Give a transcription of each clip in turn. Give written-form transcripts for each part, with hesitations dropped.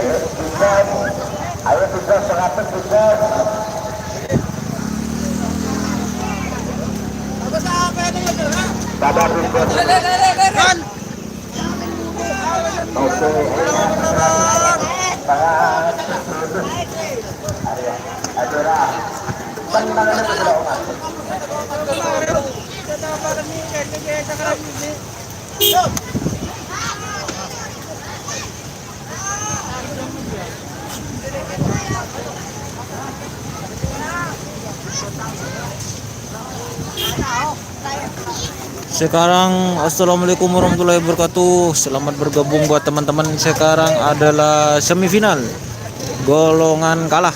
Ayo sudah 100 sudah. Pada sudah. Oke. Adora. Pantangan itu sudah umat. Sekarang assalamualaikum warahmatullahi wabarakatuh. Selamat bergabung buat teman-teman. Sekarang adalah semifinal golongan kalah.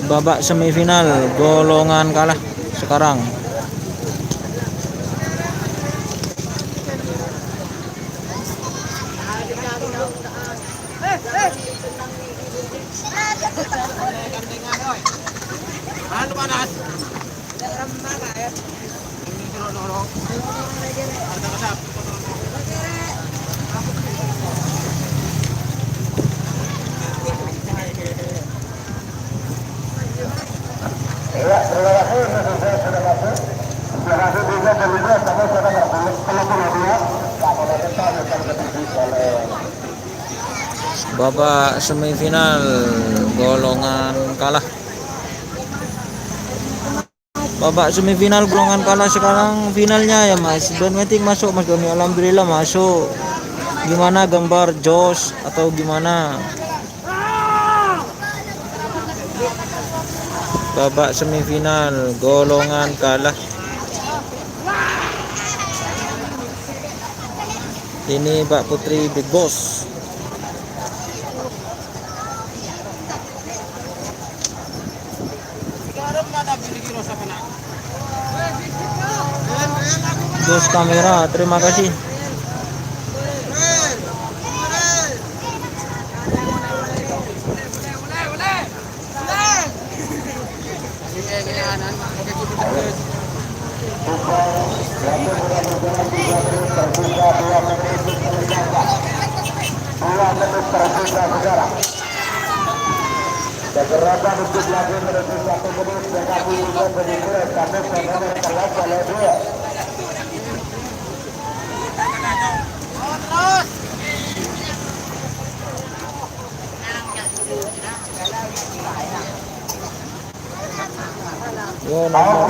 Babak semifinal golongan kalah sekarang. Ya, terima kasih sudah masuk. Terima kasih juga terlibat sama sudah kalau dia Babak semifinal golongan kalah. Babak semifinal golongan kalah sekarang finalnya ya Mas. Don Metik masuk Mas Doni, alhamdulillah masuk. Gimana gambar Jos atau gimana? Babak semifinal golongan kalah. Ini Mbak Putri Big Boss. Dos kamera, terima kasih. Kegerakan untuk lagi menuju satu menit, PKB juga berikuran kami sama terlalu oleh dua. Yo, nomor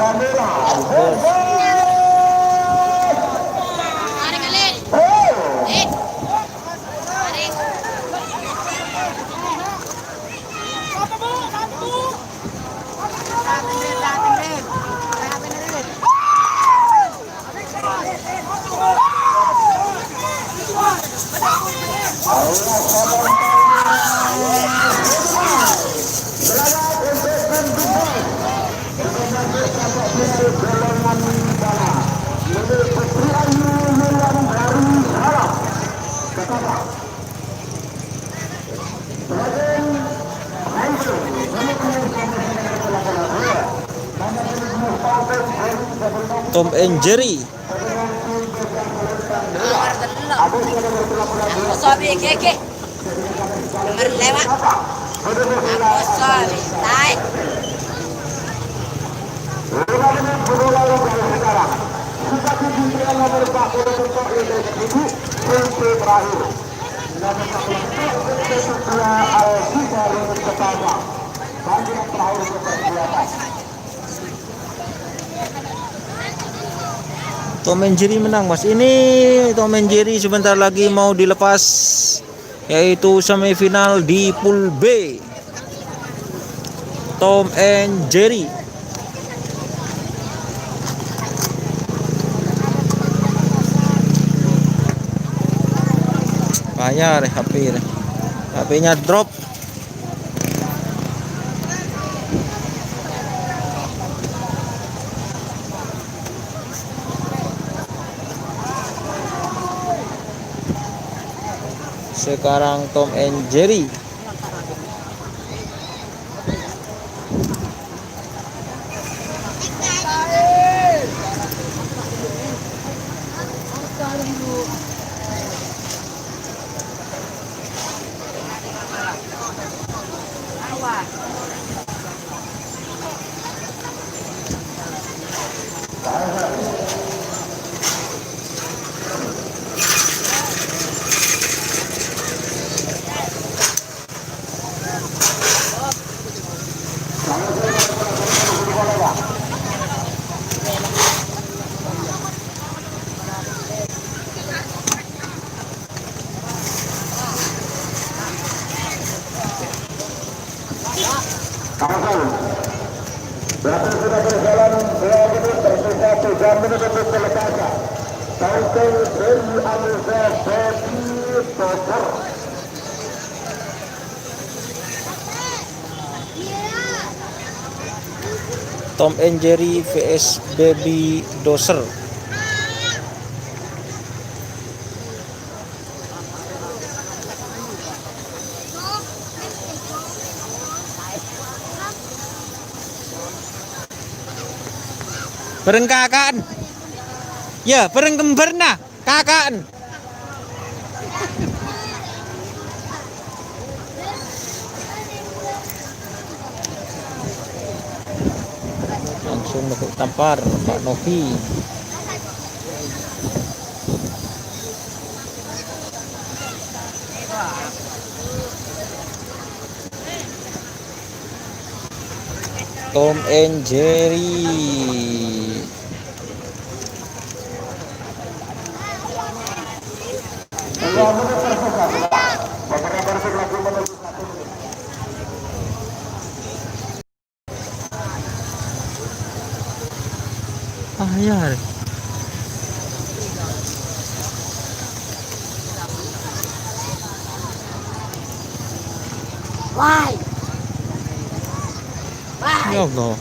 Tom and Jerry. Sobe keke. Nomor lewat. Aku sobe. Naik. Tom and Jerry menang Mas. Ini Tom and Jerry sebentar lagi mau dilepas, yaitu semifinal di pool B. Tom and Jerry. Bayar HP-nya drop. Sekarang Tom and Jerry. menit untuk selesai. Tangsel Beri Anuza Baby Doser. Tom and Jerry vs Baby Dozer. Bareng kakaan. Ya, bareng kembar nah, kakaan. Langsung tampar Pak Novi. Tom and Jerry. Ya. Why? Ya Allah.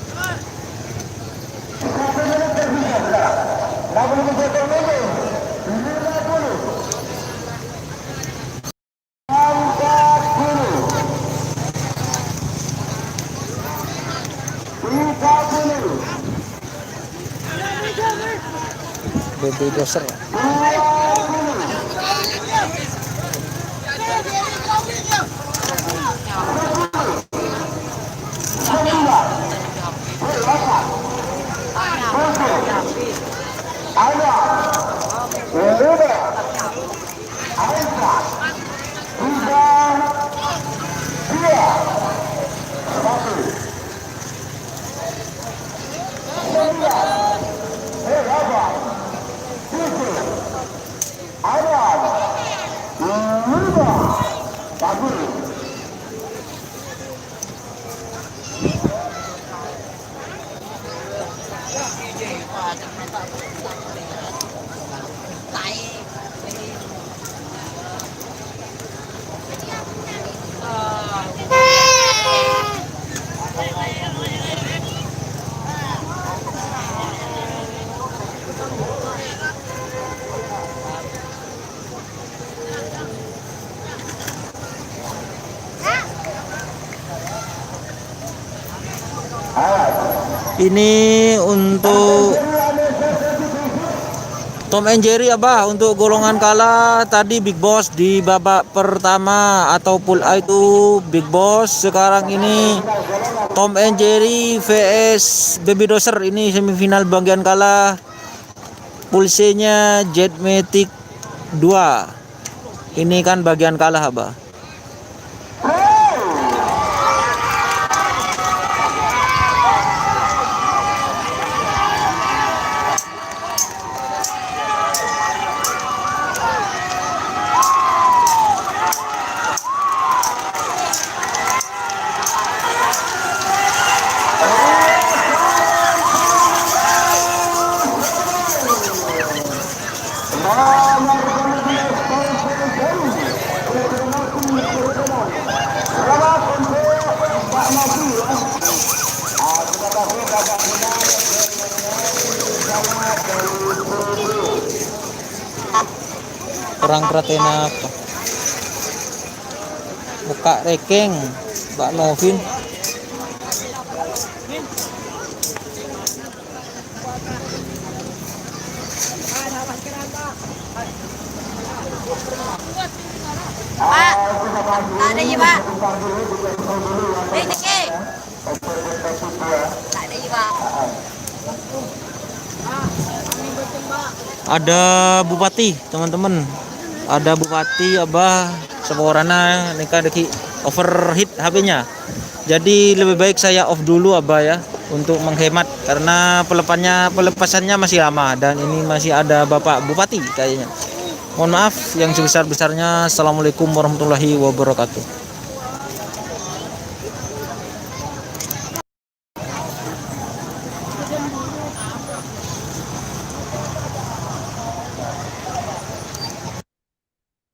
Baby Dozer. Ini untuk Tom and Jerry Abah, untuk golongan kalah tadi Big Boss di babak pertama atau pool A itu Big Boss. Sekarang ini Tom and Jerry vs Baby Dozer, ini semifinal bagian kalah. Pool C-nya Jetmatic 2. Ini kan bagian kalah Abah. Perang Pratena buka ranking Mbak Novin. Pak, tak ada je Pak. Baik sikit. Tak ada je Pak. Ada bupati teman-teman, ada bupati Abah seorangnya nikah deki overheat HP-nya. Jadi lebih baik saya off dulu Abah ya, untuk menghemat karena pelepasannya masih lama dan ini masih ada Bapak Bupati kayaknya. Mohon maaf yang sebesar-besarnya. Assalamualaikum warahmatullahi wabarakatuh.